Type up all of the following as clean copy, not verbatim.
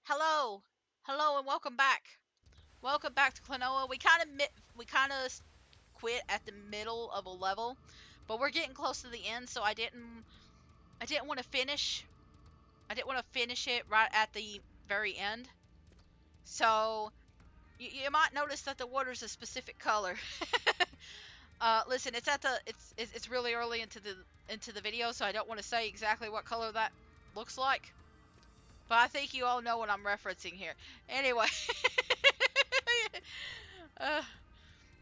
Hello, hello, and welcome back. Welcome back to Klonoa. We kind of quit at the middle of a level, but we're getting close to the end, so I didn't want to finish. I didn't want to finish it right at the very end. So you might notice that the water's a specific color. Listen, it's really early into the video, so I don't want to say exactly what color that looks like. But I think you all know what I'm referencing here. Anyway. uh,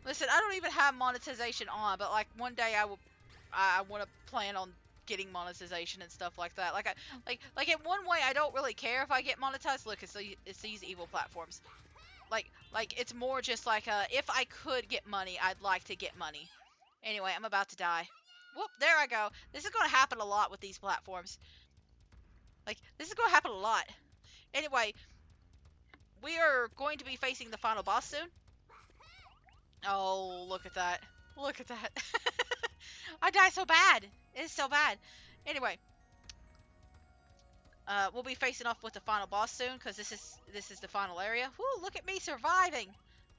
Listen, I don't even have monetization on, but like one day I want to plan on getting monetization and stuff like that. Like in one way I don't really care if I get monetized. Look, it's these evil platforms. Like it's more just like if I could get money, I'd like to get money. Anyway, I'm about to die. Whoop, there I go. This is going to happen a lot with these platforms. Like this is going to happen a lot. Anyway, we are going to be facing the final boss soon. Oh, look at that. Look at that. I die so bad. It's so bad. Anyway, we'll be facing off with the final boss soon because this is the final area. Whoo, look at me surviving.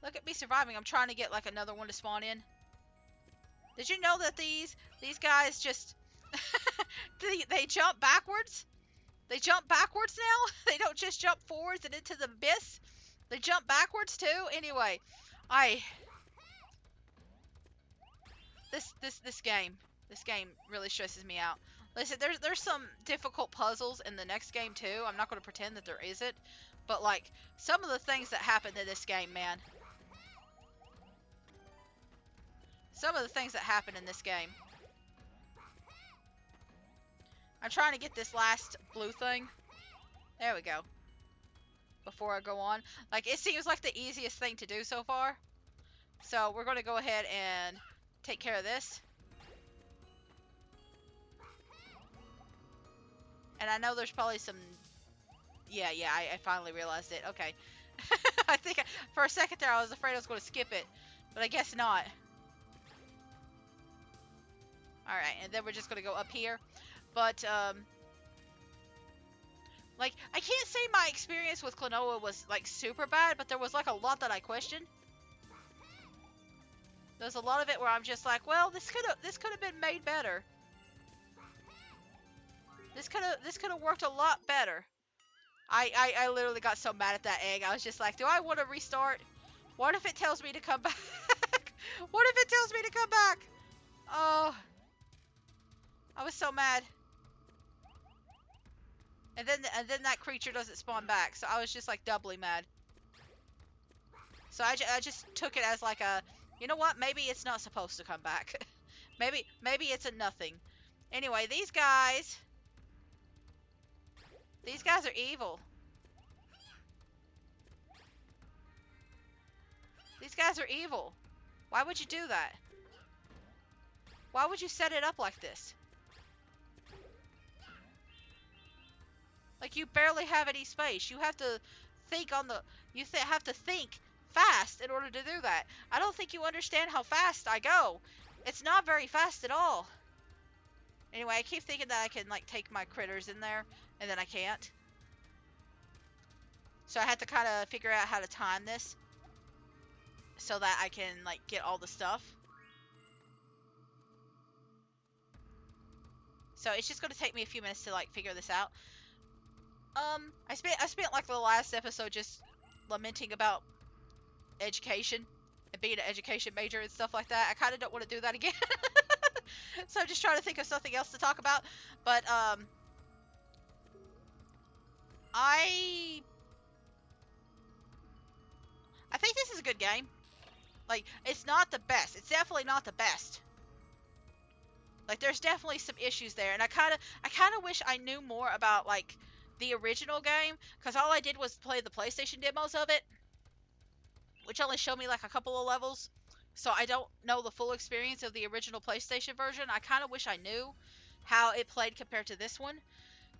Look at me surviving. I'm trying to get like another one to spawn in. Did you know that these guys just they jump backwards? They jump backwards now. They don't just jump forwards and into the abyss. They jump backwards too. Anyway, I this game really stresses me out. Listen, there's some difficult puzzles in the next game too. I'm not going to pretend that there isn't, but like some of the things that happen in this game, man. Some of the things that happen in this game. I'm trying to get this last blue thing. There we go. Before I go on, like it seems like the easiest thing to do so far. So we're going to go ahead and take care of this. And I know there's probably some... Yeah, I finally realized it. Okay. I think for a second there I was afraid I was going to skip it. But I guess not. Alright, and then we're just going to go up here. But, like, I can't say my experience with Klonoa was, like, super bad. But there was, like, a lot that I questioned. There's a lot of it where I'm just like, well, this could have been made better. This could have worked a lot better. I literally got so mad at that egg. I was just like, do I want to restart? What if it tells me to come back? What if it tells me to come back? Oh, I was so mad. And then that creature doesn't spawn back, so I was just like doubly mad. So I just took it as like a, you know what? Maybe it's not supposed to come back. maybe it's a nothing. Anyway, these guys are evil. These guys are evil. Why would you do that? Why would you set it up like this? Like you barely have any space. You have to think on the have to think fast in order to do that. I don't think you understand how fast I go. It's not very fast at all. Anyway, I keep thinking that I can like take my critters in there and then I can't. So I had to kind of figure out how to time this so that I can like get all the stuff. So it's just going to take me a few minutes to like figure this out. I spent like the last episode just lamenting about education and being an education major and stuff like that. I kind of don't want to do that again. So I'm just trying to think of something else to talk about. But I think this is a good game. Like it's not the best. It's definitely not the best. Like there's definitely some issues there, and I kind of wish I knew more about like the original game, because all I did was play the PlayStation demos of it, which only showed me like a couple of levels. So I don't know the full experience of the original PlayStation version. I kind of wish I knew how it played compared to this one,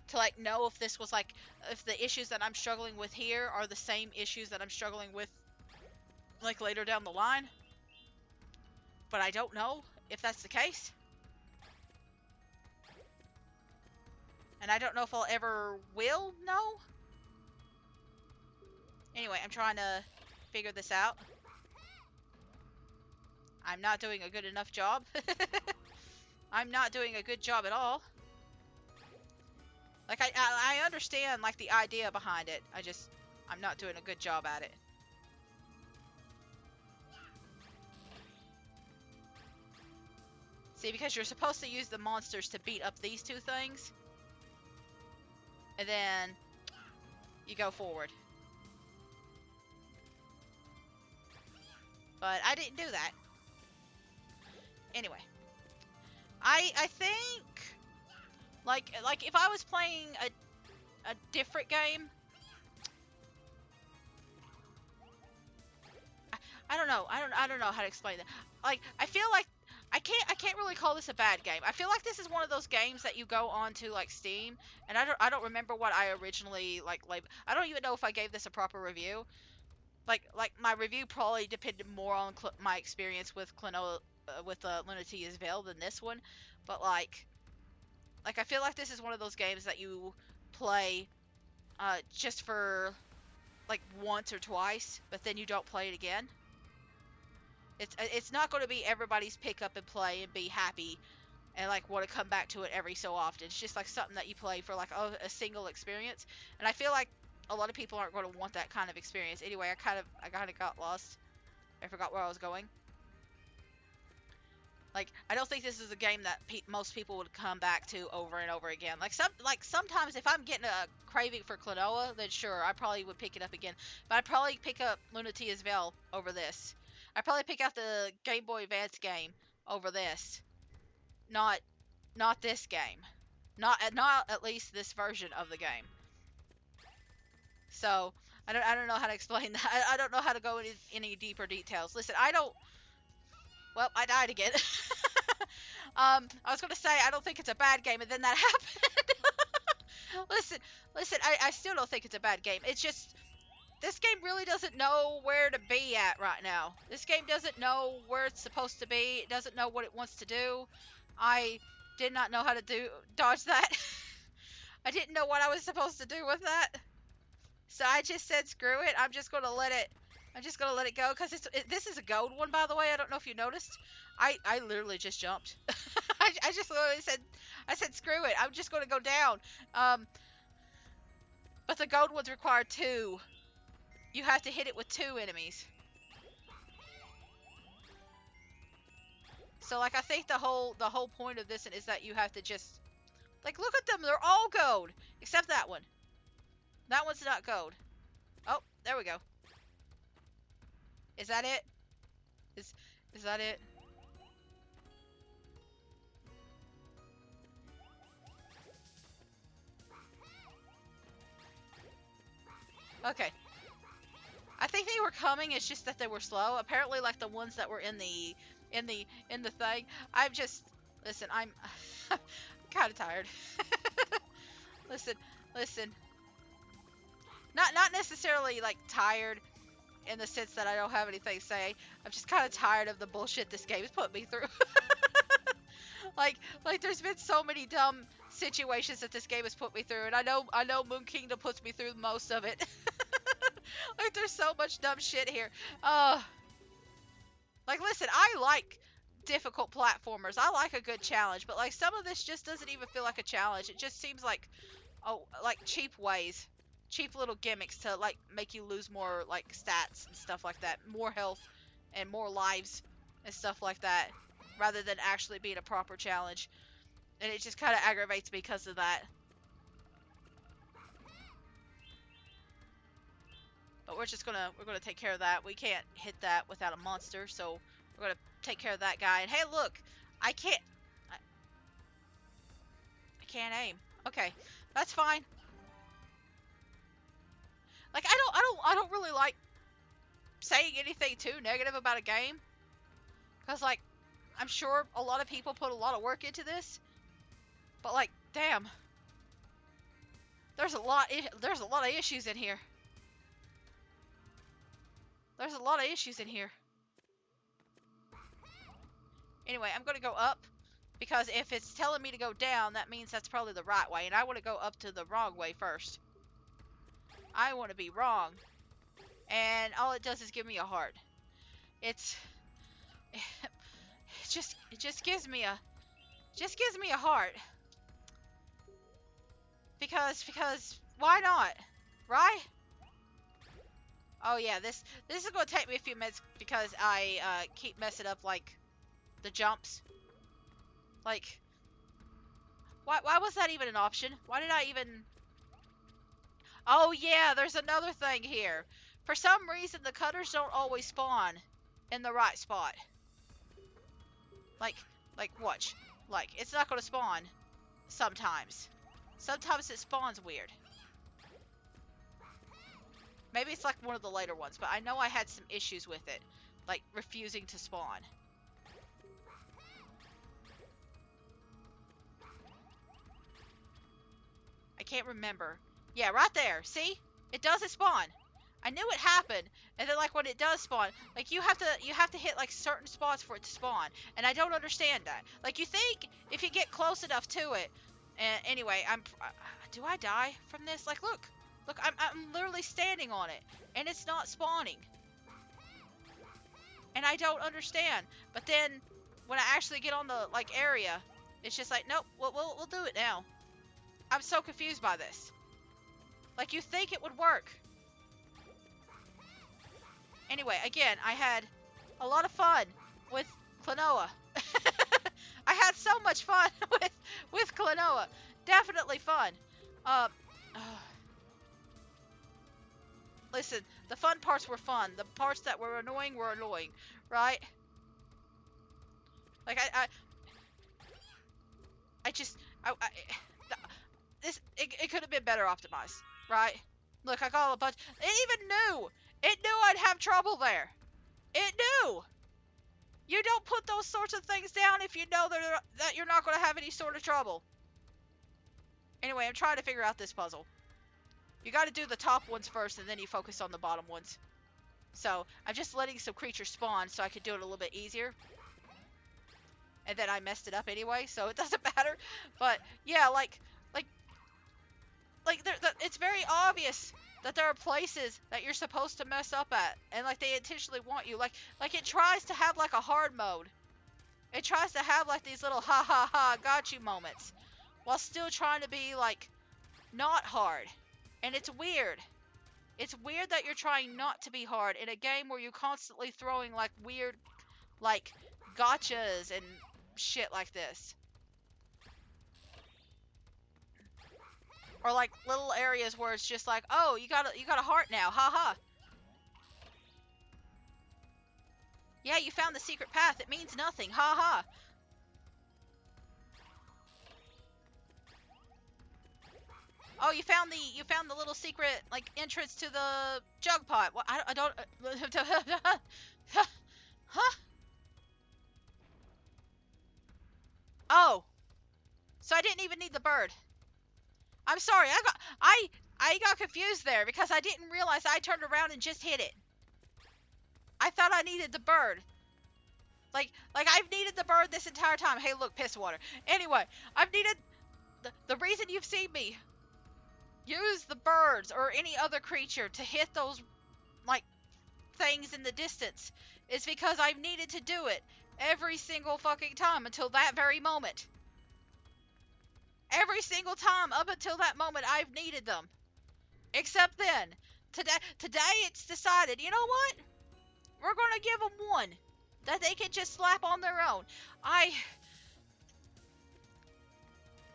to like know if this was like, if the issues that I'm struggling with here are the same issues that I'm struggling with like later down the line. But I don't know if that's the case. And I don't know if I'll ever will know. Anyway, I'm trying to figure this out. I'm not doing a good enough job. I'm not doing a good job at all. Like, I understand, like, the idea behind it. I'm not doing a good job at it. See, because you're supposed to use the monsters to beat up these two things. And then you go forward. But I didn't do that. Anyway. I think, like if I was playing a different game, I don't know. I don't know how to explain that. Like, I feel like I can't really call this a bad game. I feel like this is one of those games that you go on to, like, Steam, and I don't remember what I originally like. I don't even know if I gave this a proper review. Like my review probably depended more on my experience with Klonoa, with Lunatia's Veil than this one. But like I feel like this is one of those games that you play just for like once or twice, but then you don't play it again. It's not going to be everybody's pick up and play and be happy and like want to come back to it every so often. It's just like something that you play for like a single experience, and I feel like a lot of people aren't going to want that kind of experience. Anyway, I kind of got lost. I forgot where I was going. Like, I don't think this is a game that most people would come back to over and over again. Like sometimes if I'm getting a craving for Klonoa, then sure, I probably would pick it up again. But I'd probably pick up Lunatia's Veil over this. I'd probably pick out the Game Boy Advance game over this. Not this game. Not at least this version of the game. So I don't know how to explain that. I don't know how to go into any deeper details. Listen, I don't. Well, I died again. I was gonna say I don't think it's a bad game, and then that happened. listen, I still don't think it's a bad game. It's just this game really doesn't know where to be at right now. This game doesn't know where it's supposed to be. It doesn't know what it wants to do. I did not know how to dodge that. I didn't know what I was supposed to do with that. So I just said screw it. I'm just gonna let it go, because this is a gold one, by the way. I don't know if you noticed. I literally just jumped. I just literally said screw it. I'm just gonna go down. But the gold ones require two. You have to hit it with two enemies. So like I think the whole point of this is that you have to just like look at them. They're all gold except that one. That one's not gold. Oh, there we go. Is that it? Is that it? Okay. I think they were coming, it's just that they were slow. Apparently, like the ones that were in the thing. Listen, I'm kind of tired. listen, listen. Not necessarily like tired in the sense that I don't have anything to say. I'm just kind of tired of the bullshit this game has put me through. like there's been so many dumb situations that this game has put me through, and I know Moon Kingdom puts me through most of it. Like there's so much dumb shit here. Like listen, I like difficult platformers. I like a good challenge, but like some of this just doesn't even feel like a challenge. It just seems like like cheap ways, cheap little gimmicks to like make you lose more like stats and stuff like that, more health and more lives and stuff like that, rather than actually being a proper challenge. And it just kind of aggravates me because of that. But we're gonna take care of that. We can't hit that without a monster, so we're gonna take care of that guy. And hey, look, I can't aim. Okay, that's fine. Like I don't really like saying anything too negative about a game, because like I'm sure a lot of people put a lot of work into this, but like damn, there's a lot of issues in here. There's a lot of issues in here. Anyway, I'm going to go up, because if it's telling me to go down, that means that's probably the right way, and I want to go up to the wrong way first. I want to be wrong. and all it does is give me a heart. It's it just gives me a heart because why not, right? Oh yeah, this is gonna take me a few minutes because I keep messing up like the jumps. Like why was that even an option? Why did I even? Oh yeah, there's another thing here. For some reason, the cutters don't always spawn in the right spot. Like, watch. Like, it's not gonna spawn sometimes. Sometimes it spawns weird. Maybe it's like one of the later ones, but I know I had some issues with it. Like, refusing to spawn. I can't remember. Yeah, right there. See? It doesn't spawn. I knew it happened, and then like when it does spawn, like you have to hit like certain spots for it to spawn, and I don't understand that. Like you think if you get close enough to it, and anyway, do I die from this? Like look, I'm literally standing on it, and it's not spawning, and I don't understand. But then when I actually get on the like area, it's just like nope, we'll do it now. I'm so confused by this. Like you think it would work. Anyway, again, I had a lot of fun with Klonoa. I had so much fun with Klonoa. Definitely fun. Um, listen, the fun parts were fun. The parts that were annoying, right? Like I just, it could have been better optimized, right? Look, I got a bunch. It even knew. It knew I'd have trouble there. It knew. You don't put those sorts of things down if you know that you're not going to have any sort of trouble. Anyway, I'm trying to figure out this puzzle. You got to do the top ones first, and then you focus on the bottom ones. So, I'm just letting some creatures spawn so I could do it a little bit easier. And then I messed it up anyway, so it doesn't matter. But, yeah, it's very obvious that there are places that you're supposed to mess up at. And, like, they intentionally want you. Like it tries to have, like, a hard mode. It tries to have, like, these little ha ha ha got you moments. While still trying to be, like, not hard. And it's weird. It's weird that you're trying not to be hard in a game where you're constantly throwing, like, weird, like, gotchas and shit like this. Or, like, little areas where it's just like, oh, you got a heart now, haha. Yeah, you found the secret path. It means nothing, haha. Oh, you found the little secret like entrance to the jug pot. What? I don't. Huh? Oh, so I didn't even need the bird. I'm sorry. I got confused there because I didn't realize I turned around and just hit it. I thought I needed the bird. Like I've needed the bird this entire time. Hey, look, piss water. Anyway, I've needed the reason you've seen me use the birds or any other creature to hit those like things in the distance is because I've needed to do it every single fucking time until that very moment. Every single time up until that moment I've needed them. Except then. Today it's decided, you know what? We're gonna give them one that they can just slap on their own.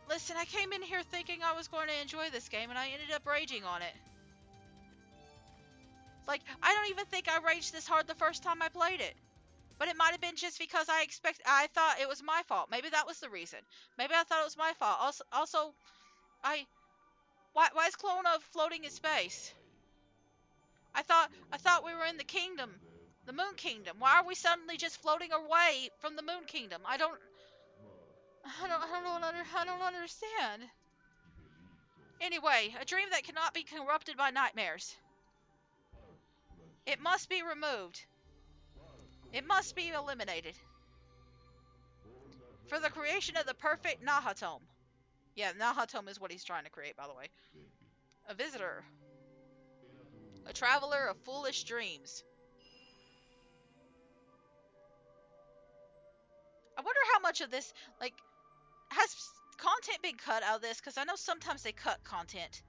Listen, I came in here thinking I was going to enjoy this game and I ended up raging on it. Like, I don't even think I raged this hard the first time I played it. But it might have been just because I thought it was my fault. Maybe that was the reason. Maybe I thought it was my fault. Also, why is Klonoa floating in space? I thought we were in the kingdom, the Moon Kingdom. Why are we suddenly just floating away from the Moon Kingdom? I don't understand. Anyway, a dream that cannot be corrupted by nightmares. It must be removed. It must be eliminated. For the creation of the perfect Nahatome. Yeah, Nahatome is what he's trying to create, by the way. A visitor. A traveler of foolish dreams. I wonder how much of this, like, has content been cut out of this? Because I know sometimes they cut content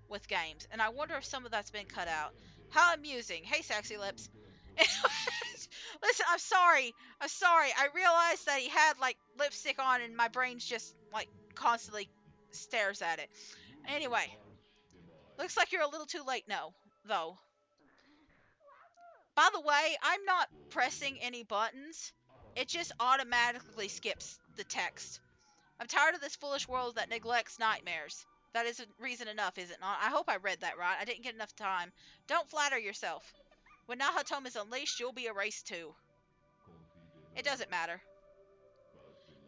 with games, and I wonder if some of that's been cut out. How amusing. Hey, sexy lips. Listen, I'm sorry. I'm sorry. I realized that he had, like, lipstick on, and my brain's just, like, constantly stares at it. Anyway, looks like you're a little too late now, though. By the way, I'm not pressing any buttons. It just automatically skips the text. I'm tired of this foolish world that neglects nightmares. That is reason enough, is it not? I hope I read that right. I didn't get enough time. Don't flatter yourself. When Nahatom is unleashed, you'll be erased too. It doesn't matter.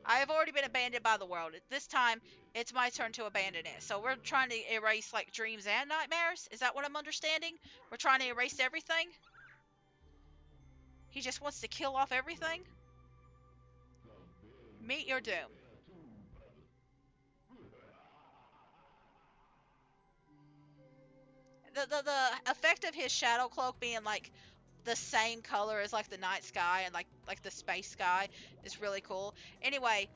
I have already been abandoned by the world. This time, it's my turn to abandon it. So we're trying to erase, like, dreams and nightmares? Is that what I'm understanding? We're trying to erase everything? He just wants to kill off everything? Meet your doom. The effect of his shadow cloak being, like, the same color as, like, the night sky and, like the space sky is really cool. Anyway,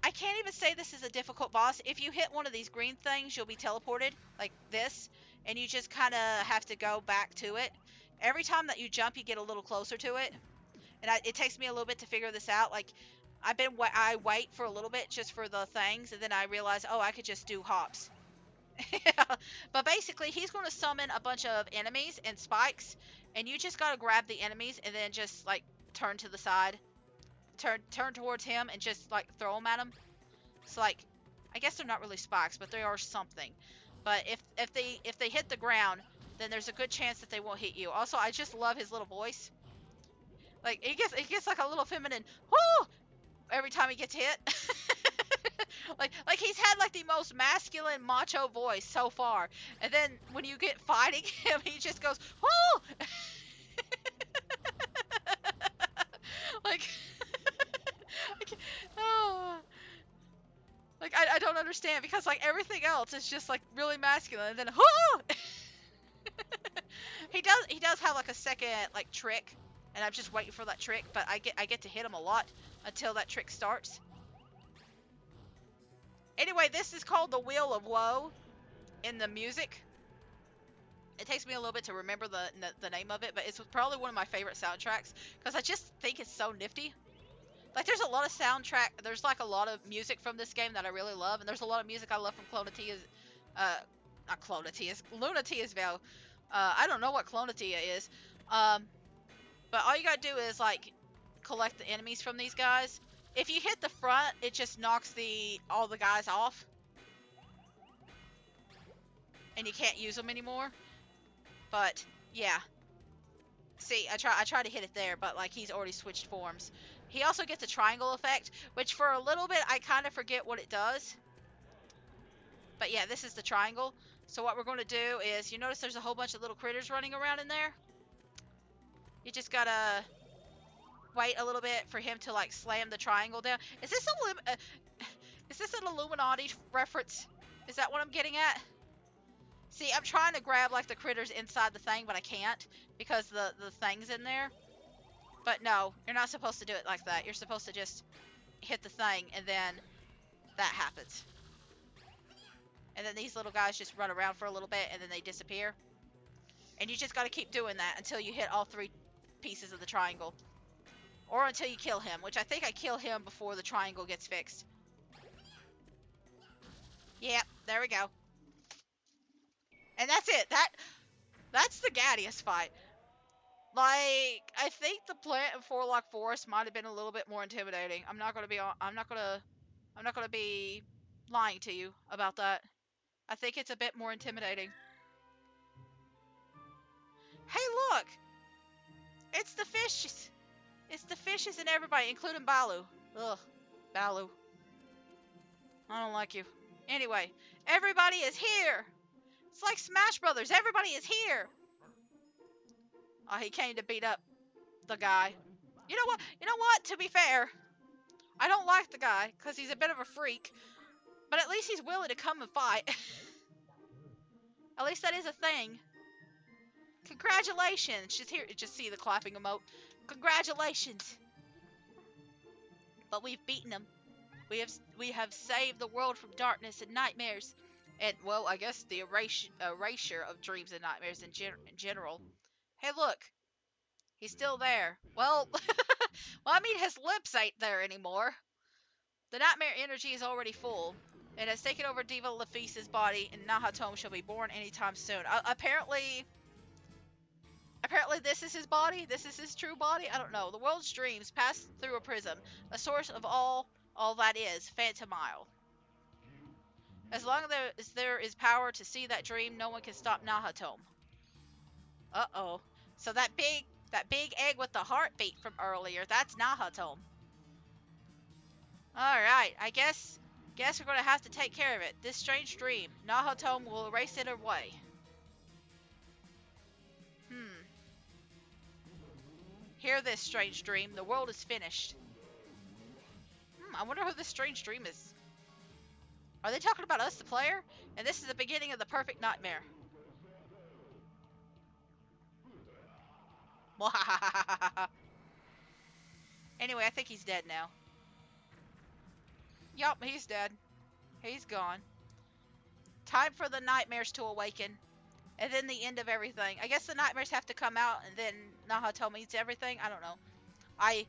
I can't even say this is a difficult boss. If you hit one of these green things, you'll be teleported, like this, and you just kind of have to go back to it. Every time that you jump, you get a little closer to it, and it takes me a little bit to figure this out. Like, I wait for a little bit just for the things, and then I realize, oh, I could just do hops. Yeah. But basically, he's going to summon a bunch of enemies and spikes, and you just got to grab the enemies and then just, like, turn to the side, turn towards him, and just, like, throw them at him. So, like, I guess they're not really spikes, but they are something. But if they hit the ground, then there's a good chance that they won't hit you. Also, I just love his little voice. Like, he gets like a little feminine whoo every time he gets hit. like he's had, like, the most masculine macho voice so far, and then when you get fighting him, he just goes whoo. Like, oh, like, I don't understand, because, like, everything else is just, like, really masculine, and then whoo. He does have, like, a second, like, trick, and I'm just waiting for that trick, but I get to hit him a lot until that trick starts. Anyway, this is called the Wheel of Woe in the music. It takes me a little bit to remember the name of it, but it's probably one of my favorite soundtracks because I just think it's so nifty. Like, there's a lot of soundtrack, there's, like, a lot of music from this game that I really love, and there's a lot of music I love from Clonotia's, not Clonotia's, Lunatia's Veil. I don't know what Clonotia is, but all you gotta do is, like, collect the enemies from these guys. If you hit the front, it just knocks all the guys off, and you can't use them anymore. But yeah, see, I try to hit it there, but, like, he's already switched forms. He also gets a triangle effect, which for a little bit I kind of forget what it does. But yeah, this is the triangle. So what we're going to do is, you notice there's a whole bunch of little critters running around in there. You just gotta wait a little bit for him to, like, slam the triangle down. Is this an Illuminati reference? Is that what I'm getting at? See, I'm trying to grab, like, the critters inside the thing, but I can't because the thing's in there. But no, you're not supposed to do it like that. You're supposed to just hit the thing, and then that happens. And then these little guys just run around for a little bit, and then they disappear. And you just got to keep doing that until you hit all 3 pieces of the triangle. Or until you kill him, which I think I kill him before the triangle gets fixed. Yep, there we go. And that's it. That's the Gattius fight. Like, I think the plant in Forlock Forest might have been a little bit more intimidating. I'm not gonna be lying to you about that. I think it's a bit more intimidating. Hey, look! It's the fishes! It's the fishes and everybody, including Balu. Ugh, Balu. I don't like you. Anyway, everybody is here! It's like Smash Brothers, everybody is here! Oh, he came to beat up the guy. You know what? You know what? To be fair, I don't like the guy, because he's a bit of a freak. But at least he's willing to come and fight. At least that is a thing. Congratulations! Just here, just see the clapping emote. Congratulations! But we've beaten them. We have saved the world from darkness and nightmares, and well, I guess the erasure of dreams and nightmares in general. Hey, look, he's still there. Well, well, I mean, his lips ain't there anymore. The nightmare energy is already full. It has taken over Diva Lafisa's body, and Nahatom shall be born anytime soon. Apparently this is his body. This is his true body. I don't know. The world's dreams pass through a prism, a source of all that is, Phantomile. As long as there is power to see that dream, no one can stop Nahatom. Uh-oh. So that big egg with the heartbeat from earlier, that's Nahatom. Alright, I guess we're gonna have to take care of it. This strange dream. Nahatom will erase it away. Hear this, strange dream. The world is finished. I wonder who this strange dream is. Are they talking about us, the player? And this is the beginning of the perfect nightmare. Anyway, I think he's dead now. Yup, he's dead. He's gone. Time for the nightmares to awaken. And then the end of everything. I guess the nightmares have to come out and then Nahato meets everything. I don't know. I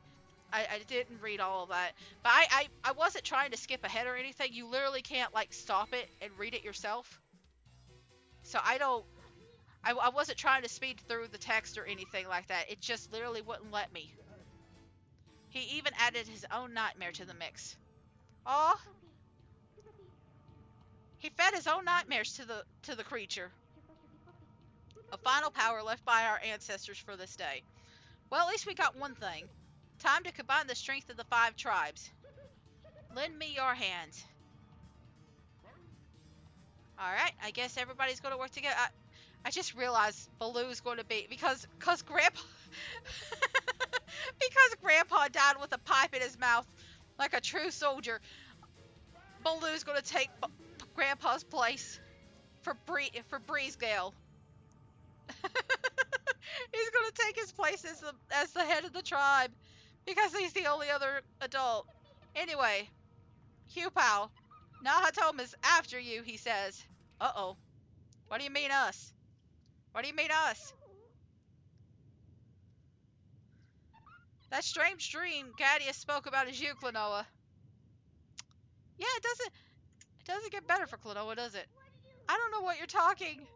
didn't read all of that. But I wasn't trying to skip ahead or anything. You literally can't like stop it and read it yourself. So I wasn't trying to speed through the text or anything like that. It just literally wouldn't let me. He even added his own nightmare to the mix. Aw. He fed his own nightmares to the creature. A final power left by our ancestors for this day. Well, at least we got one thing. Time to combine the strength of the 5 tribes. Lend me your hand. Alright, I guess everybody's going to work together. I just realized Baloo's going to be... Because Grandpa... because Grandpa died with a pipe in his mouth like a true soldier, Baloo's going to take Grandpa's place for Breezegale. He's going to take his place as the head of the tribe because he's the only other adult. Anyway, Hugh Pal, Nahatom is after you, he says. Uh-oh. What do you mean us? What do you mean us? That strange dream Gadius spoke about is you, Klonoa. Yeah, it doesn't get better for Klonoa, does it? I don't know what you're talking.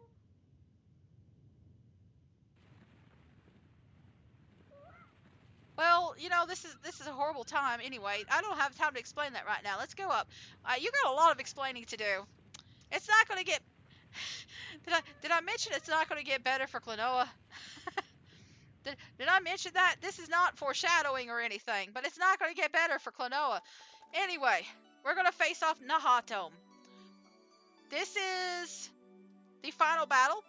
Well, you know, this is a horrible time anyway. I don't have time to explain that right now. Let's go up. You got a lot of explaining to do. It's not going to get... Did I mention it's not going to get better for Klonoa? Did I mention that? This is not foreshadowing or anything, but it's not going to get better for Klonoa. Anyway, we're going to face off Nahatom. This is the final battle.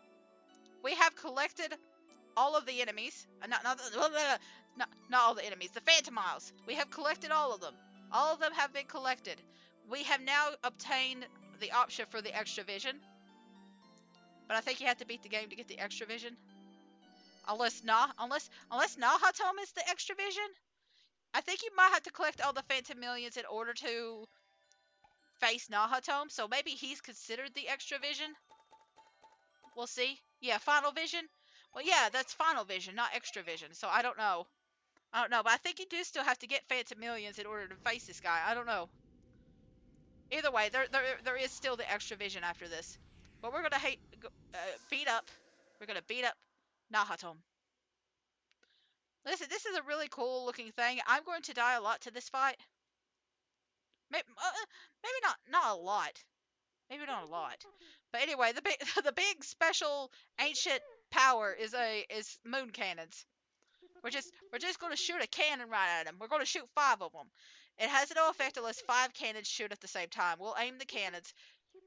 We have collected all of the enemies. Not all the enemies. The Phantomiles. We have collected all of them. All of them have been collected. We have now obtained the option for the extra vision. But I think you have to beat the game to get the extra vision. Unless Nahatom is the extra vision. I think you might have to collect all the Phantomilions in order to face Nahatom. So maybe he's considered the extra vision. We'll see. Yeah, final vision. Well, yeah, that's final vision, not extra vision. So I don't know. But I think you do still have to get Phantomilions in order to face this guy. I don't know. Either way, there is still the extra vision after this. But we're gonna beat up. We're gonna beat up Nahatom. Listen, this is a really cool looking thing. I'm going to die a lot to this fight. Maybe not a lot. Maybe not a lot. But anyway, the big special ancient power is moon cannons. We're just going to shoot a cannon right at him. We're going to shoot 5 of them. It has no effect unless 5 cannons shoot at the same time. We'll aim the cannons,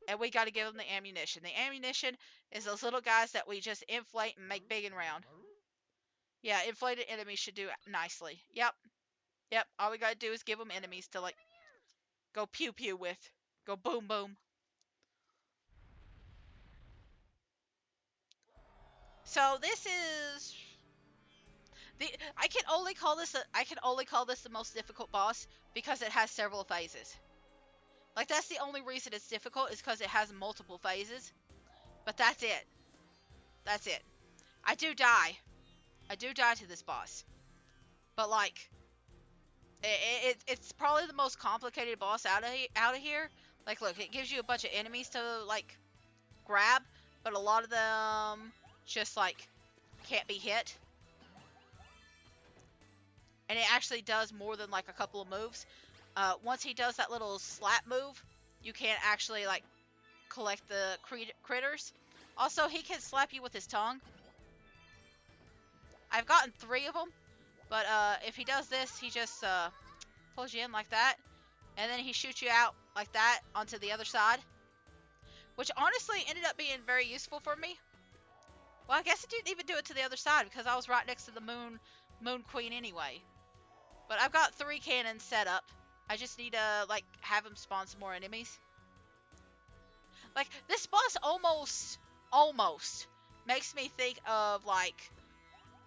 and we got to give them the ammunition. The ammunition is those little guys that we just inflate and make big and round. Yeah, inflated enemies should do nicely. Yep. All we got to do is give them enemies to, like, go pew pew with. Go boom boom. So this is the I can only call this the most difficult boss because it has several phases. Like that's the only reason it's difficult is because it has multiple phases. But that's it. That's it. I do die. I do die to this boss. But like it's probably the most complicated boss out of here. Like look, it gives you a bunch of enemies to like grab, but a lot of them just like can't be hit. And it actually does more than like a couple of moves. Once he does that little slap move, you can't actually like collect the critters. Also, he can slap you with his tongue. I've gotten 3 of them, but if he does this, he just pulls you in like that, and then he shoots you out like that onto the other side, which honestly ended up being very useful for me. Well, I guess it didn't even do it to the other side because I was right next to the moon queen anyway. But I've got 3 cannons set up. I just need to like have him spawn some more enemies. Like this boss almost makes me think of like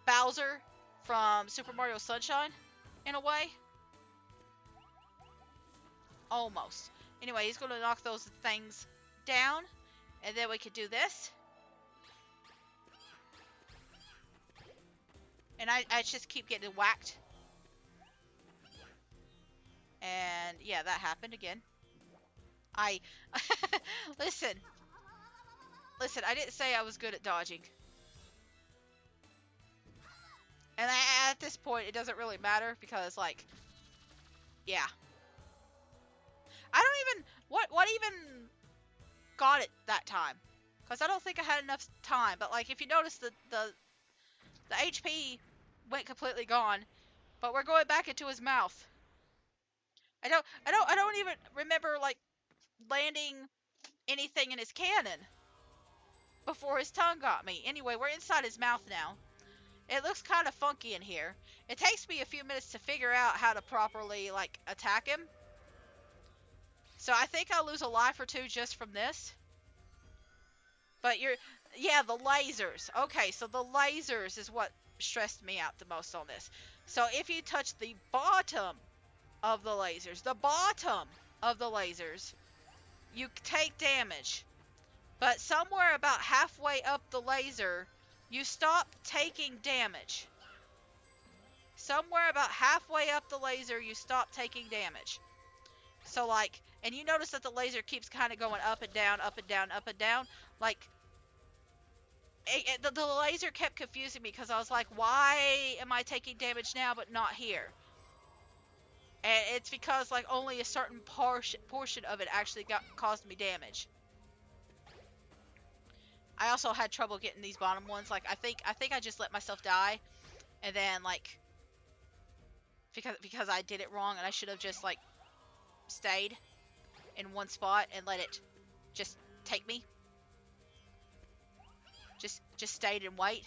Bowser from Super Mario Sunshine in a way. Almost. Anyway, he's going to knock those things down, and then we can do this. And I just keep getting whacked. And yeah, that happened again. Listen, I didn't say I was good at dodging. And at this point, it doesn't really matter because, like, yeah. I don't even, what even got it that time? Because I don't think I had enough time. But, like, if you notice, the HP went completely gone. But we're going back into his mouth. I don't even remember, like, landing anything in his cannon before his tongue got me. Anyway, we're inside his mouth now. It looks kind of funky in here. It takes me a few minutes to figure out how to properly, like, attack him. So I think I'll lose a life or 2 just from this. But yeah, the lasers. Okay, so the lasers is what stressed me out the most on this. So if you touch the bottom of the lasers, you take damage. But somewhere about halfway up the laser, you stop taking damage. Somewhere about halfway up the laser, you stop taking damage. So like, and you notice that the laser keeps kind of going up and down, up and down, up and down. Like, the laser kept confusing me because I was like, why am I taking damage now but not here? And it's because like only a certain portion of it actually caused me damage. I also had trouble getting these bottom ones. Like I think I just let myself die, and then like because I did it wrong and I should have just like stayed in one spot and let it just take me. Just stayed and wait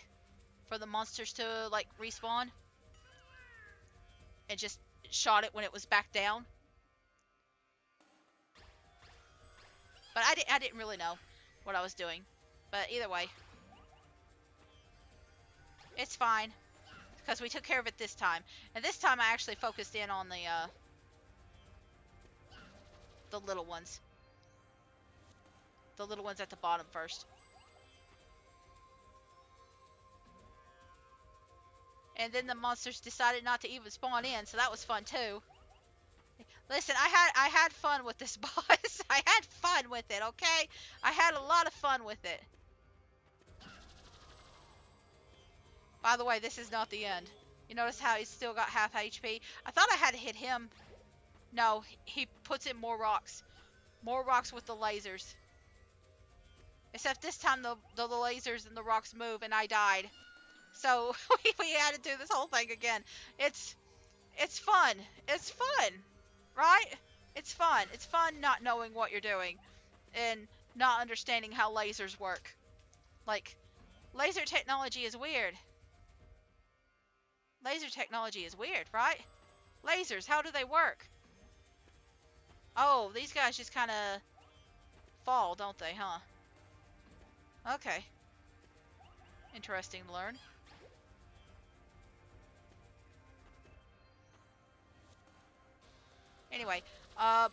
for the monsters to like respawn, and just shot it when it was back down. But I didn't really know what I was doing. But either way, it's fine because we took care of it this time. And this time I actually focused in on the little ones. The little ones at the bottom first. And then the monsters decided not to even spawn in, so that was fun too. Listen, I had fun with this boss. I had fun with it, okay? I had a lot of fun with it. By the way, this is not the end. You notice how he's still got half HP? I thought I had to hit him. No, he puts in more rocks. More rocks with the lasers. Except this time the lasers and the rocks move and I died. So we had to do this whole thing again. It's fun. It's fun. Right? It's fun. It's fun not knowing what you're doing. And not understanding how lasers work. Like, laser technology is weird. Laser technology is weird, right? Lasers, how do they work? Oh, these guys just kind of fall, don't they, huh? Okay. Interesting to learn. Anyway, uh,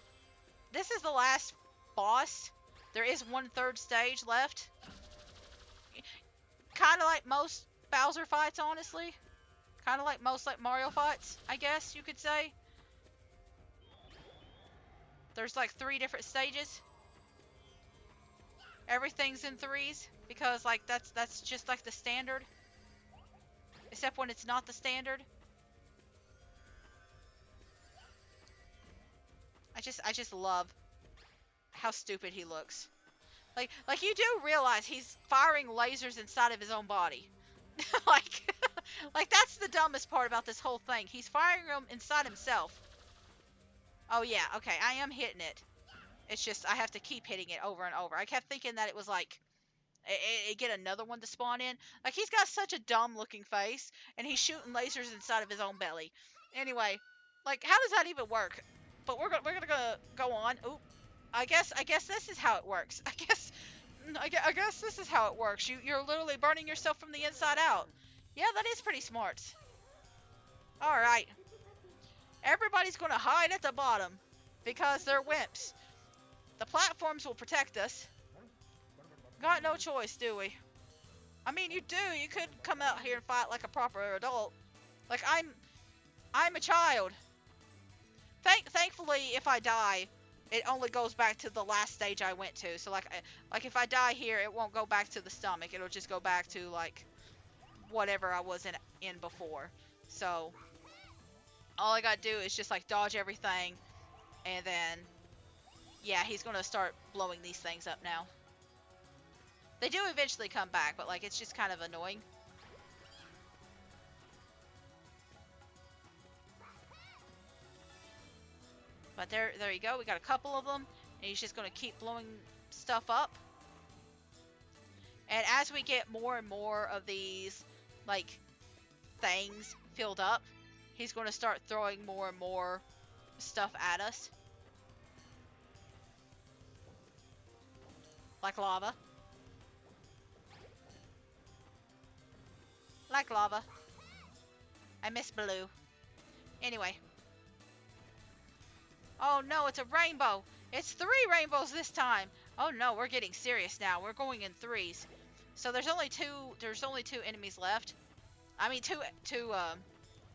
this is the last boss. There is one third stage left. Kind of like most Bowser fights, honestly. Kind of like most like Mario fights, I guess you could say. There's like 3 different stages. Everything's in threes because like that's just like the standard. Except when it's not the standard. I just love how stupid he looks. Like you do realize he's firing lasers inside of his own body. like like that's the dumbest part about this whole thing. He's firing them inside himself. Oh yeah, okay, I am hitting it. It's just I have to keep hitting it over and over. I kept thinking that it was like it get another one to spawn in. Like he's got such a dumb looking face, and he's shooting lasers inside of his own belly. Anyway, like how does that even work? But we're gonna go on. Oop. I guess this is how it works. I guess this is how it works. You're literally burning yourself from the inside out. Yeah, that is pretty smart. All right. Everybody's gonna hide at the bottom because they're wimps. The platforms will protect us. Got no choice, do we? I mean, you do. You could come out here and fight like a proper adult. Like I'm a child. Thankfully, if I die, it only goes back to the last stage I went to. So like if I die here, it won't go back to the stomach. It'll just go back to like whatever I was in before. So all I gotta do is just like dodge everything, and then yeah, he's gonna start blowing these things up now. They do eventually come back, but like it's just kind of annoying. But there you go. We got a couple of them, and he's just gonna keep blowing stuff up. And as we get more and more of these like things filled up, he's gonna start throwing more and more stuff at us, like lava. Like lava. I miss blue. Anyway. Oh no, it's a rainbow. It's 3 rainbows this time. Oh no, we're getting serious now. We're going in 3s. So there's only two enemies left. I mean two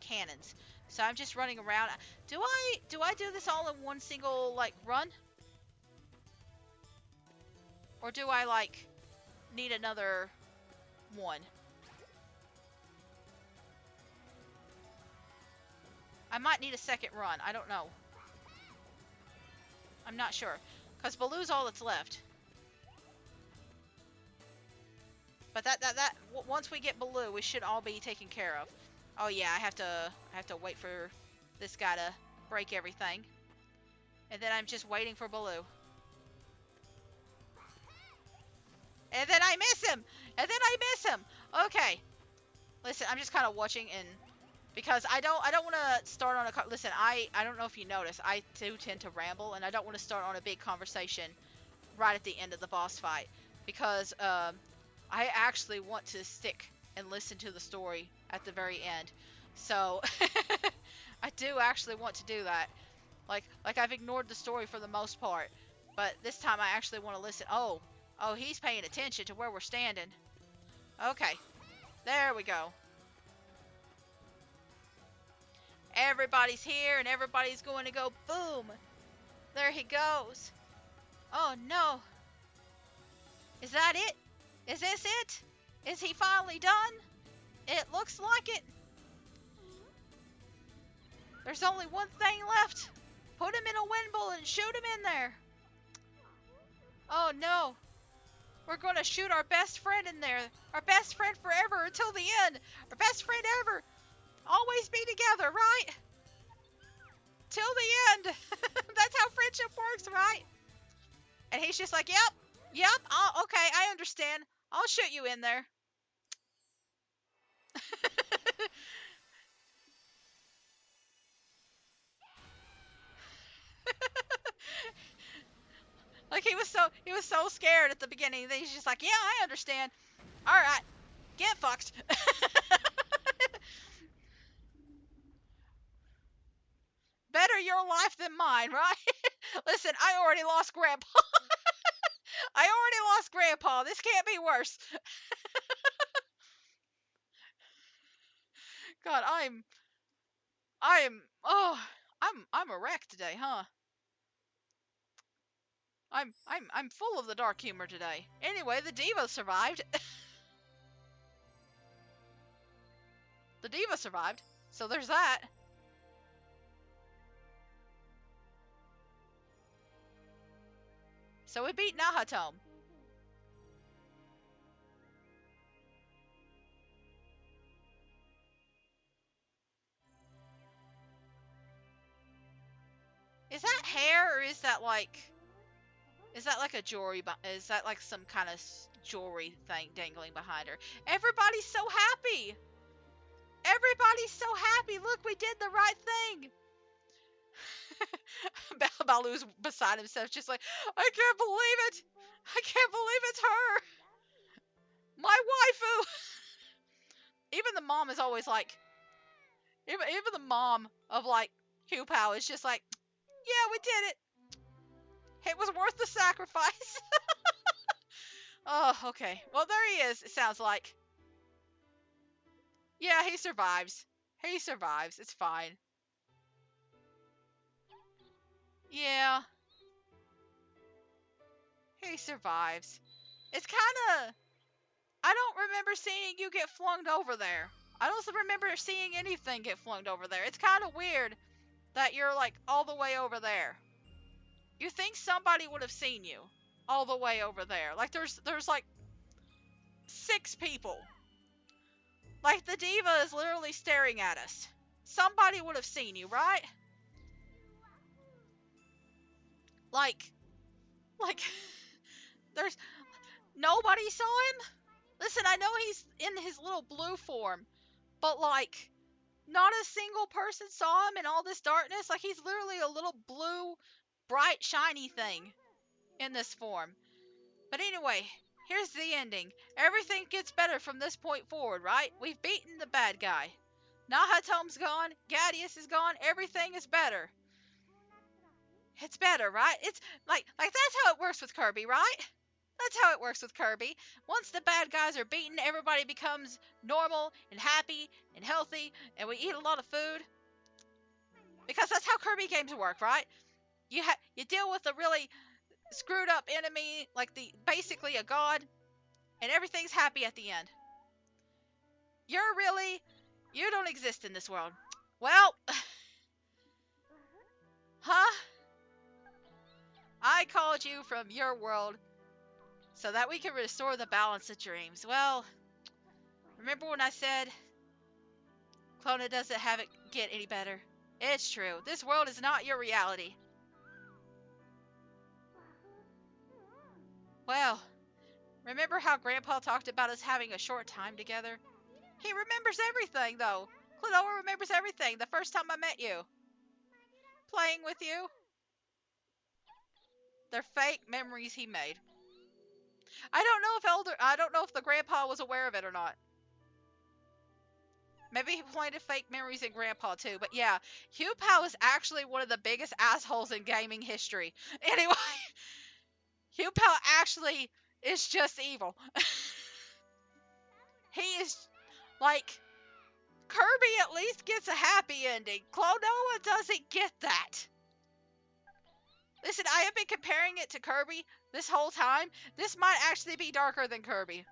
cannons. So I'm just running around. Do I do this all in one single like run? Or do I like need another one? I might need a second run. I don't know. I'm not sure. Because Baloo's all that's left. But once we get Baloo, we should all be taken care of. Oh yeah, I have to wait for this guy to break everything. And then I'm just waiting for Baloo. And then I miss him! And then I miss him! Okay. Listen, I'm just kind of watching and because I don't want to start on a listen, I don't know if you notice, I do tend to ramble, and I don't want to start on a big conversation right at the end of the boss fight because I actually want to stick and listen to the story at the very end. So I do actually want to do that. Like I've ignored the story for the most part, but this time I actually want to listen. Oh, he's paying attention to where we're standing. Okay. There we go. Everybody's here and everybody's going to go boom. There he goes. Oh no. Is that it? Is this it? Is he finally done? It looks like it. There's only one thing left. Put him in a wind bullet and shoot him in there. Oh no. We're going to shoot our best friend in there. Our best friend forever until the end. Our best friend ever. Always be together, right? Till the end. That's how friendship works, right? And he's just like, yep, okay, I understand. I'll shoot you in there. Like he was so scared at the beginning. Then he's just like, yeah, I understand. All right. Get fucked. Better your life than mine, right? Listen, I already lost Grandpa. I already lost Grandpa. This can't be worse. God, I'm a wreck today, huh? I'm full of the dark humor today. Anyway, the diva survived. The diva survived. So there's that. So we beat Nahatom. Is that hair or is that like a jewelry? Is that like some kind of jewelry thing dangling behind her? Everybody's so happy. Everybody's so happy. Look, we did the right thing. Balu's beside himself, just like, I can't believe it. I can't believe it's her. My waifu. Even the mom is always like, even the mom of like Hugh Pow is just like, yeah, we did it. It was worth the sacrifice. Oh, okay. Well, there he is. It sounds like. Yeah, he survives. He survives. It's fine. Yeah, he survives. It's kind of. I don't remember seeing you get flung over there. I don't remember seeing anything get flung over there. It's kind of weird that you're like all the way over there. You think somebody would have seen you all the way over there. Like there's like 6 people. Like the diva is literally staring at us. Somebody would have seen you, right? Like like there's nobody saw him. Listen, I know he's in his little blue form, but like not a single person saw him in all this darkness. Like he's literally a little blue, bright, shiny thing in this form. But anyway, here's the ending. Everything gets better from this point forward, right? We've beaten the bad guy. Nahatom's gone, Gadius is gone, everything is better. It's better, right? It's like that's how it works with Kirby, right? That's how it works with Kirby. Once the bad guys are beaten, everybody becomes normal and happy and healthy, and we eat a lot of food. Because that's how Kirby games work, right? You deal with a really screwed up enemy, like the basically a god, and everything's happy at the end. You don't exist in this world. Well, huh? I called you from your world so that we can restore the balance of dreams. Well, remember when I said Klonoa doesn't have it get any better? It's true. This world is not your reality. Well, remember how Grandpa talked about us having a short time together? He remembers everything, though. Klonoa remembers everything. The first time I met you. Playing with you. They're fake memories he made. I don't know if the grandpa was aware of it or not. Maybe he planted fake memories in Grandpa too, but yeah, Hugh Pow is actually one of the biggest assholes in gaming history. Anyway, Hugh Pow actually is just evil. He is like Kirby at least gets a happy ending. Klonoa doesn't get that. Listen, I have been comparing it to Kirby this whole time. This might actually be darker than Kirby.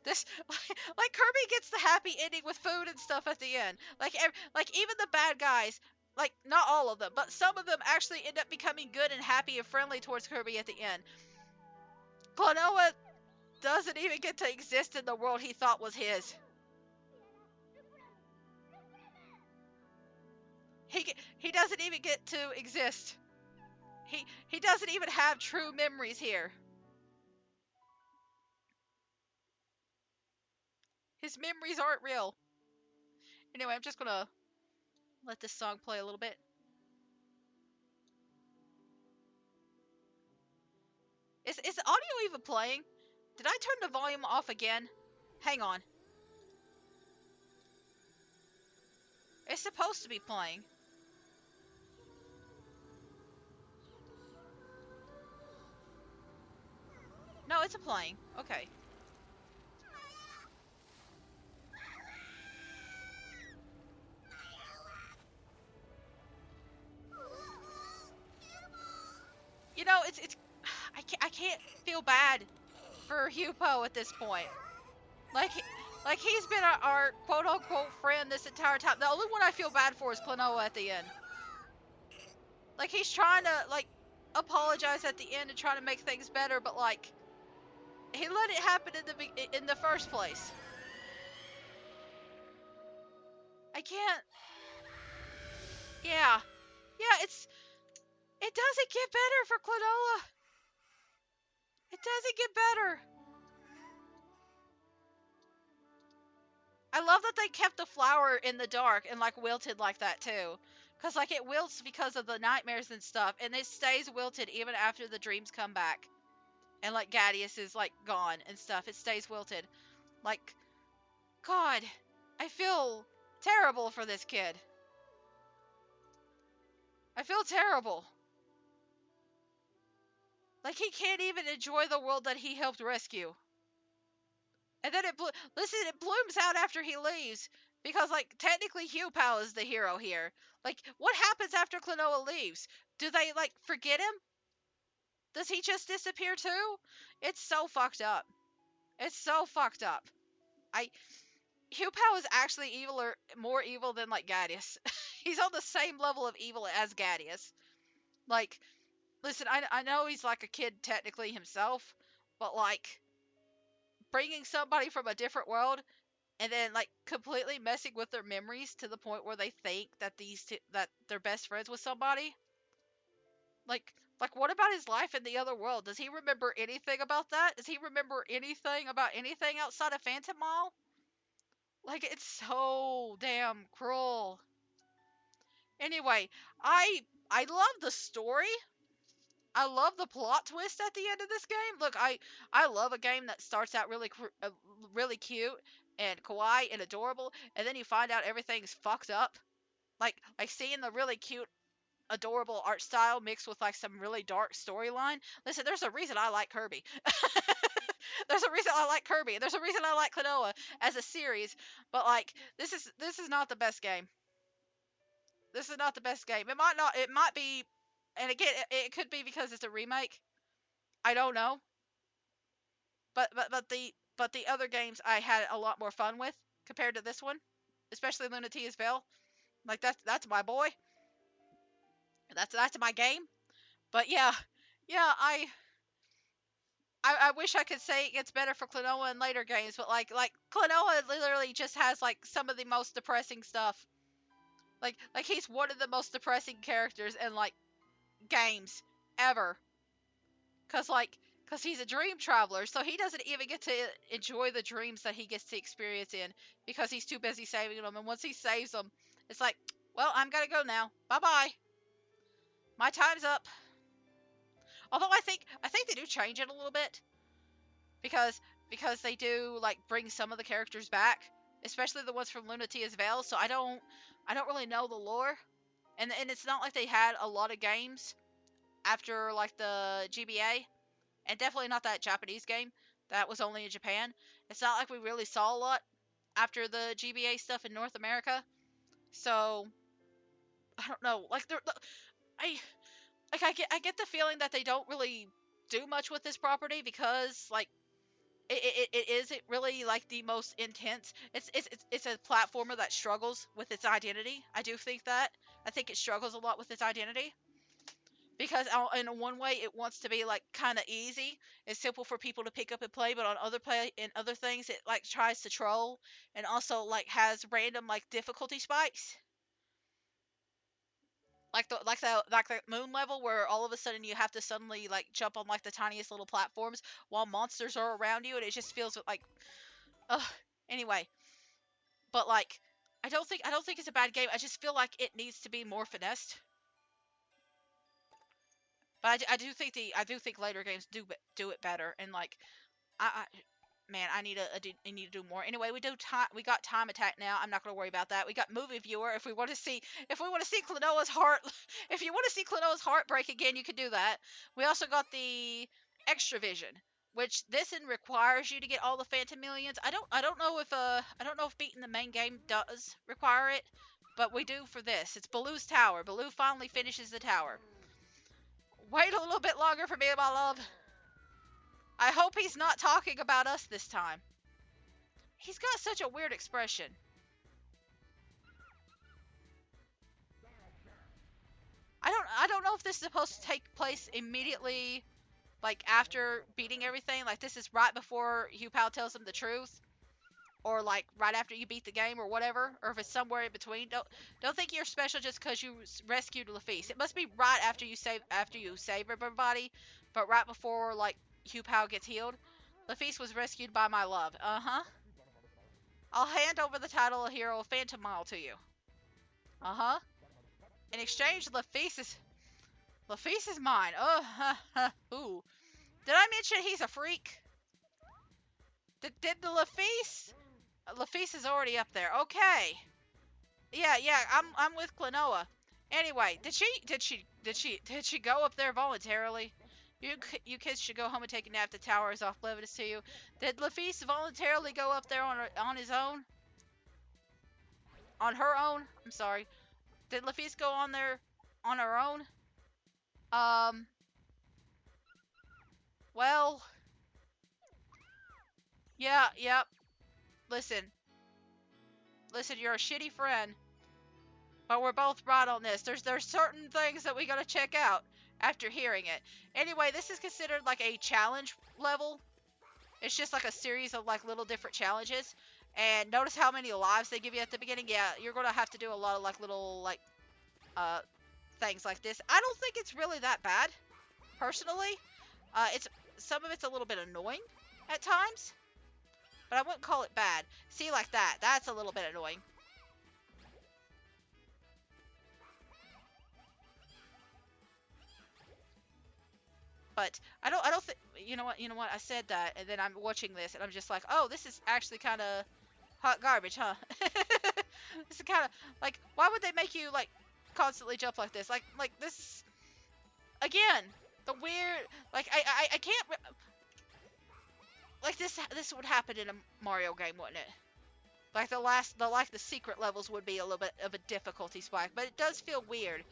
This like Kirby gets the happy ending with food and stuff at the end. Like even the bad guys, like not all of them, but some of them actually end up becoming good and happy and friendly towards Kirby at the end. Klonoa doesn't even get to exist in the world he thought was his. He doesn't even get to exist. He doesn't even have true memories here. His memories aren't real. Anyway, I'm just gonna let this song play a little bit. Is the audio even playing? Did I turn the volume off again? Hang on. It's supposed to be playing. No, it's a playing. Okay. You know, it's I can't feel bad for Hupo at this point. Like like he's been our quote unquote friend this entire time. The only one I feel bad for is Klonoa at the end. Like he's trying to like apologize at the end and trying to make things better, but like he let it happen in the first place. I can't. Yeah, yeah. It doesn't get better for Klonoa. It doesn't get better. I love that they kept the flower in the dark and like wilted like that too. Cause like it wilts because of the nightmares and stuff, and it stays wilted even after the dreams come back. And like Gadius is like gone and stuff. It stays wilted. Like, God, I feel terrible for this kid. I feel terrible. Like he can't even enjoy the world that he helped rescue. And then listen, it blooms out after he leaves because like technically Hugh Pao is the hero here. Like what happens after Klonoa leaves? Do they like forget him? Does he just disappear too? It's so fucked up. It's so fucked up. I Hugh Pao is actually evil or more evil than like Gadius. He's on the same level of evil as Gadius. Like, listen, I know he's like a kid technically himself, but like bringing somebody from a different world and then like completely messing with their memories to the point where they think that that they're best friends with somebody. Like what about his life in the other world? Does he remember anything about that? Does he remember anything about anything outside of Phantomile? Like it's so damn cruel. Anyway, I love the story. I love the plot twist at the end of this game. Look, I love a game that starts out really cute and kawaii and adorable, and then you find out everything's fucked up. Like seeing the really cute, adorable art style mixed with like some really dark storyline. Listen, there's a reason I like Kirby. There's a reason I like Kirby. There's a reason I like Klonoa as a series. But like this is not the best game. This is not the best game. It might not. It might be, and again, it could be because it's a remake. I don't know. But the other games I had a lot more fun with compared to this one, especially Lunatia's Veil. Like that's my boy. That's my game. But yeah, yeah. I wish I could say it gets better for Klonoa in later games, but like Klonoa literally just has like some of the most depressing stuff. Like he's one of the most depressing characters in like games ever. Cause he's a dream traveler, so he doesn't even get to enjoy the dreams that he gets to experience in because he's too busy saving them. And once he saves them, it's like, well, I'm gonna go now. Bye bye. My time's up. Although I think they do change it a little bit because they do like bring some of the characters back, especially the ones from Lunatia's Veil. So I don't really know the lore, and it's not like they had a lot of games after like the GBA, and definitely not that Japanese game that was only in Japan. It's not like we really saw a lot after the GBA stuff in North America. So I don't know. Like I I get the feeling that they don't really do much with this property because like it isn't really like the most intense. It's a platformer that struggles with its identity. I do think that. I think it struggles a lot with its identity because in one way it wants to be like kind of easy and simple for people to pick up and play, but on other things it like tries to troll and also like has random like difficulty spikes. Like the moon level where all of a sudden you have to suddenly like jump on like the tiniest little platforms while monsters are around you, and it just feels like ugh. Anyway, but like I don't think it's a bad game. I just feel like it needs to be more finessed. But I do think later games do it better, and like I Man, I need to do more. Anyway, we got time attack now. I'm not gonna worry about that. We got movie viewer. If we want to see Klonoa's heart, if you want to see Klonoa's heart break again, you can do that. We also got the extra vision, which this one requires you to get all the Phantomilions. I don't know if beating the main game does require it, but we do for this. It's Baloo's tower. Baloo finally finishes the tower. Wait a little bit longer for me, my love. I hope he's not talking about us this time. He's got such a weird expression. I don't know if this is supposed to take place immediately, like after beating everything. Like this is right before Hugh Pal tells him the truth, or like right after you beat the game, or whatever, or if it's somewhere in between. Don't think you're special just because you rescued Lafitte. It must be right after you save everybody, but right before like Hugh Pal gets healed. Lafitte was rescued by my love. I'll hand over the title of hero of Phantomile to you. In exchange, Lafitte is mine. Ooh. Did I mention he's a freak? Did the Lafitte? Lafitte is already up there. Okay. Yeah. I'm with Klonoa. Anyway, did she go up there voluntarily? You kids should go home and take a nap. The tower is off limits to you. Did Lafitte voluntarily go up there on his own? On her own? I'm sorry. Did Lafitte go on there on her own? Well, yeah, yep. Listen, you're a shitty friend, but we're both right on this. There's certain things that we gotta check out after hearing it. Anyway, this is considered like a challenge level. It's just like a series of like little different challenges. And notice how many lives they give you at the beginning. Yeah, you're gonna have to do a lot of like little like things like this. I don't think it's really that bad, personally. It's some of it's a little bit annoying at times, but I wouldn't call it bad. See, like that. That's a little bit annoying. But I don't think, you know what, I said that, and then I'm watching this, and I'm just like, oh, this is actually kind of hot garbage, huh? This is kind of, like, why would they make you, like, constantly jump like this? Like this, again, the weird, like, I can't, like, this would happen in a Mario game, wouldn't it? Like, the secret levels would be a little bit of a difficulty spike, but it does feel weird.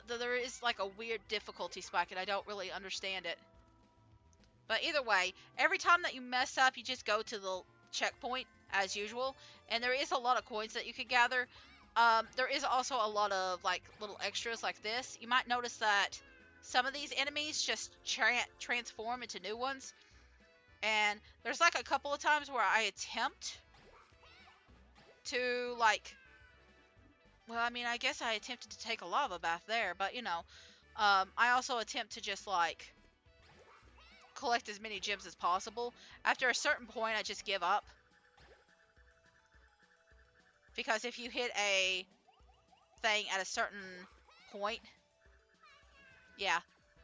There is like a weird difficulty spike, and I don't really understand it. But either way, every time that you mess up, you just go to the checkpoint as usual, and there is a lot of coins that you can gather. There is also a lot of like little extras like this. You might notice that some of these enemies just transform into new ones, and there's like a couple of times where I attempt to like, well, I mean, I guess I attempted to take a lava bath there, but you know, I also attempt to just like collect as many gems as possible. After a certain point, I just give up, because if you hit a thing at a certain point, yeah,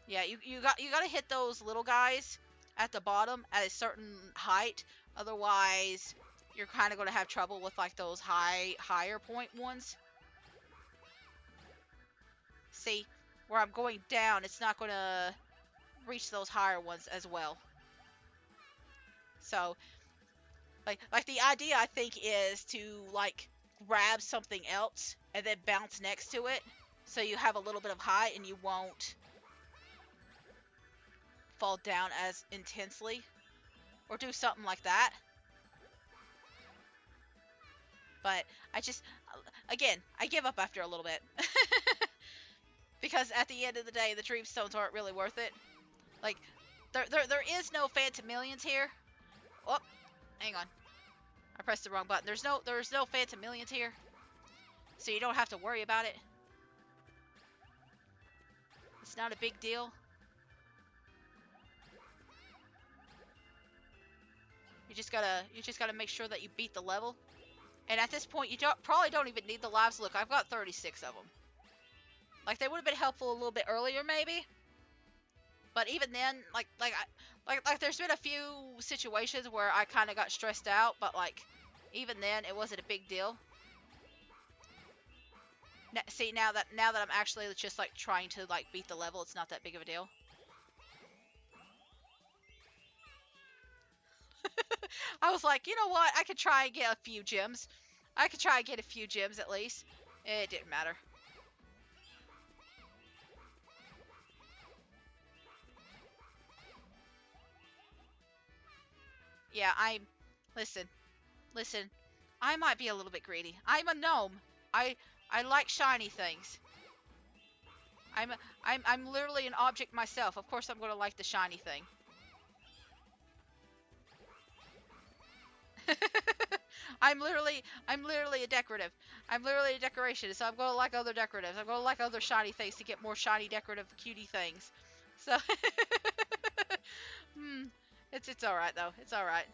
you gotta hit those little guys at the bottom at a certain height, otherwise you're kind of gonna have trouble with like those higher point ones. See, where I'm going down, it's not gonna reach those higher ones as well. So, like the idea, I think, is to like grab something else and then bounce next to it, so you have a little bit of height and you won't fall down as intensely, or do something like that. But I just, again, I give up after a little bit. Because at the end of the day, the Dreamstones aren't really worth it. Like, there is no Phantomilions here. Oh, hang on. I pressed the wrong button. There's no Phantomilions here, so you don't have to worry about it. It's not a big deal. You just gotta make sure that you beat the level. And at this point, you probably don't even need the lives. Look, I've got 36 of them. Like, they would have been helpful a little bit earlier, maybe. But even then, like there's been a few situations where I kind of got stressed out, but like even then it wasn't a big deal. See, now that I'm actually just like trying to like beat the level, it's not that big of a deal. I was like, you know what? I could try and get a few gems. I could try and get a few gems at least. It didn't matter. Yeah, listen, listen. I might be a little bit greedy. I'm a gnome. I I like shiny things. I'm I'm literally an object myself. Of course I'm going to like the shiny thing. I'm literally a decorative. I'm literally a decoration, so I'm gonna like other decoratives. I'm gonna like other shiny things to get more shiny decorative cutie things. So hmm, it's all right though. It's all right.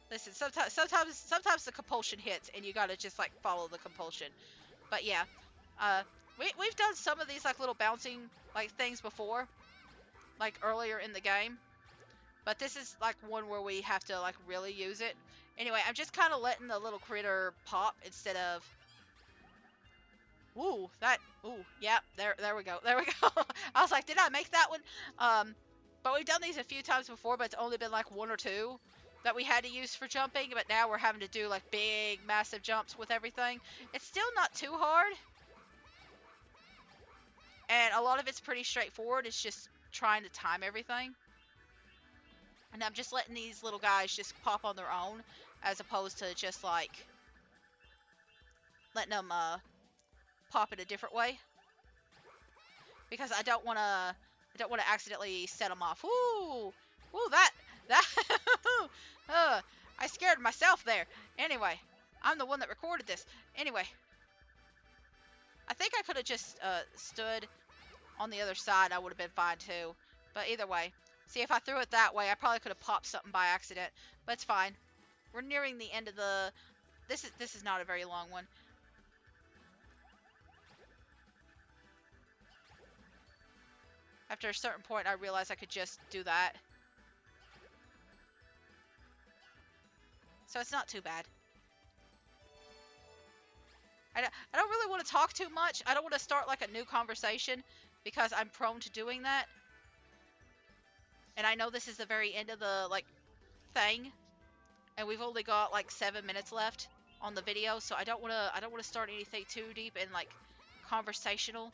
Listen, sometimes the compulsion hits, and you gotta just like follow the compulsion. But yeah, uh, we've done some of these like little bouncing like things before, like earlier in the game. But this is like one where we have to like really use it. Anyway, I'm just kind of letting the little critter pop instead of. Ooh, that. Ooh, yeah. There we go. There we go. I was like, did I make that one? But we've done these a few times before, but it's only been like one or two that we had to use for jumping. But now we're having to do like big, massive jumps with everything. It's still not too hard, and a lot of it's pretty straightforward. It's just trying to time everything. And I'm just letting these little guys just pop on their own, as opposed to just like letting them pop in a different way, because I don't want to accidentally set them off. Woo, woo, that uh, I scared myself there. Anyway, I'm the one that recorded this. Anyway, I think I could have just stood on the other side. I would have been fine too. But either way, see, if I threw it that way, I probably could have popped something by accident. But it's fine. We're nearing the end of the. This is not a very long one. After a certain point, I realized I could just do that. So it's not too bad. I don't really want to talk too much. I don't want to start like a new conversation, because I'm prone to doing that. And I know this is the very end of the like thing, and we've only got like 7 minutes left on the video, so I don't want to start anything too deep and like conversational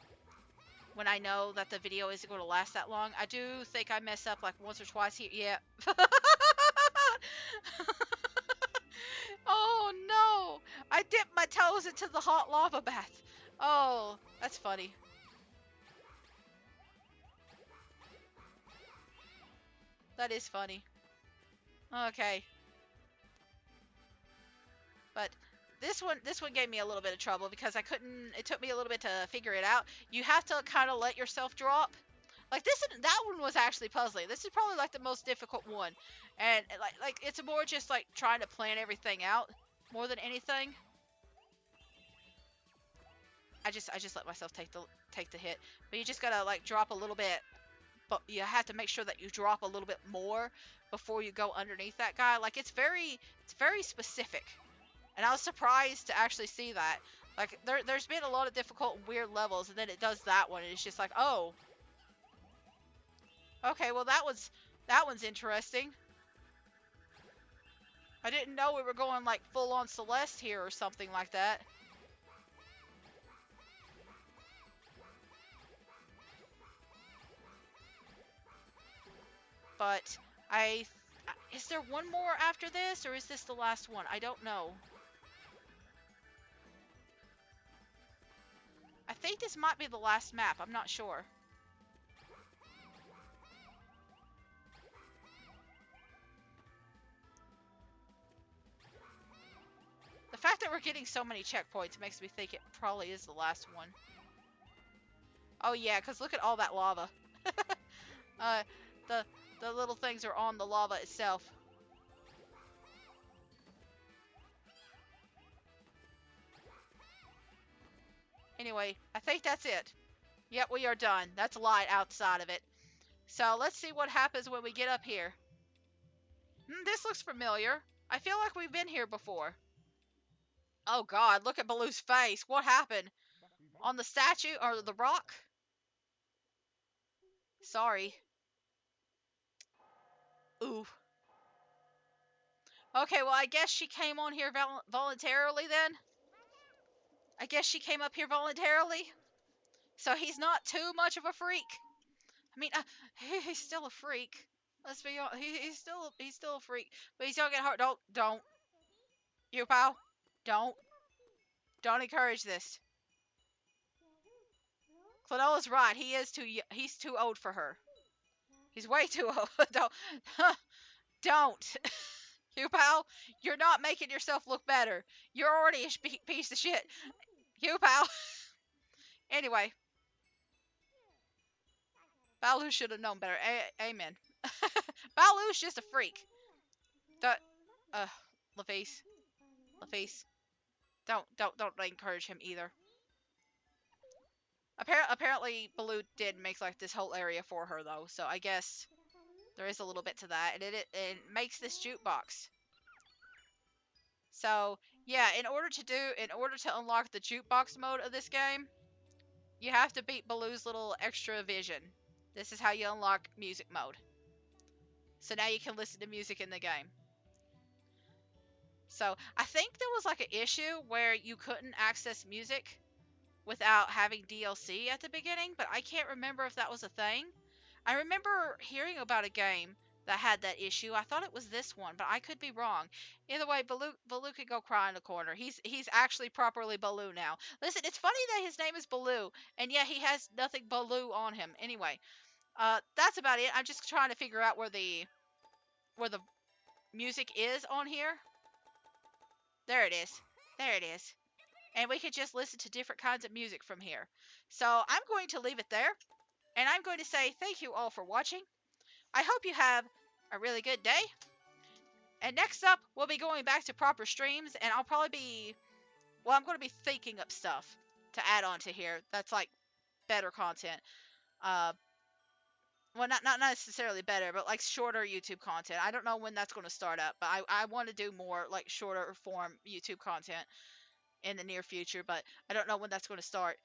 when I know that the video isn't going to last that long. I do think I mess up like once or twice here. Yeah. Oh no! I dipped my toes into the hot lava bath. Oh, that's funny. That is funny. Okay. But this one gave me a little bit of trouble, because I couldn't. It took me a little bit to figure it out. You have to kind of let yourself drop. Like that one was actually puzzling. This is probably like the most difficult one, and like it's more just like trying to plan everything out more than anything. I just let myself take the hit, but you just gotta like drop a little bit. But you have to make sure that you drop a little bit more before you go underneath that guy. Like it's very specific. And I was surprised to actually see that. Like there's been a lot of difficult and weird levels, and then it does that one, and it's just like, oh, okay, well that one's interesting. I didn't know we were going like full on Celeste here or something like that. But I, is there one more after this, or is this the last one? I don't know. I think this might be the last map. I'm not sure. The fact that we're getting so many checkpoints makes me think it probably is the last one. Oh yeah, because look at all that lava. uh, the the little things are on the lava itself. Anyway, I think that's it. Yep, we are done. That's light outside of it. So let's see what happens when we get up here. This looks familiar. I feel like we've been here before. Oh God, look at Baloo's face. What happened? On the statue or the rock? Sorry. Ooh. Okay, well, I guess she came on here voluntarily then. I guess she came up here voluntarily. So he's not too much of a freak. I mean, he's still a freak. Let's be honest. He's still a freak. But he's gonna get hurt. Don't. You pal. Don't. Don't encourage this. Klonoa's right. He's too old for her. He's way too old. Don't. Don't. You pal. You're not making yourself look better. You're already a piece of shit. You pal. Anyway. Baloo should have known better. Amen. Baloo's just a freak. The, uh, LaFace. LaFace. Don't encourage him either. Apparently, Baloo did make like this whole area for her though, so I guess there is a little bit to that, and it makes this jukebox. So yeah, in order to unlock the jukebox mode of this game, you have to beat Baloo's little extra vision. This is how you unlock music mode. So now you can listen to music in the game. So I think there was like an issue where you couldn't access music without having DLC at the beginning, but I can't remember if that was a thing. I remember hearing about a game that had that issue. I thought it was this one, but I could be wrong. Either way, Baloo could go cry in the corner. He's actually properly Baloo now. Listen, it's funny that his name is Baloo, and yet he has nothing Baloo on him. Anyway, that's about it. I'm just trying to figure out where the music is on here. There it is. There it is. And we could just listen to different kinds of music from here. So I'm going to leave it there, and I'm going to say thank you all for watching. I hope you have a really good day. And next up, we'll be going back to proper streams, and I'll probably be, well, I'm going to be thinking up stuff to add on to here. That's like better content. Well, not necessarily better, but like shorter YouTube content. I don't know when that's going to start up, but I want to do more like shorter form YouTube content in the near future, but I don't know when that's going to start.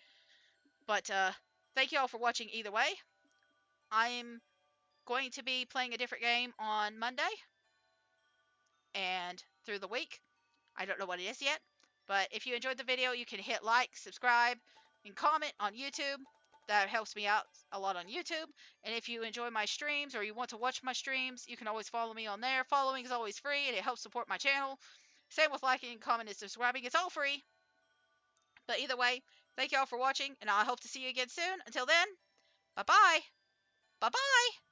But thank you all for watching either way. I'm going to be playing a different game on Monday and through the week. I don't know what it is yet, but if you enjoyed the video, you can hit like, subscribe, and comment on YouTube. That helps me out a lot on YouTube. And if you enjoy my streams or you want to watch my streams, you can always follow me on there. Following is always free, and it helps support my channel. Same with liking, commenting, and subscribing. It's all free. But either way, thank you all for watching, and I hope to see you again soon. Until then, bye-bye. Bye-bye.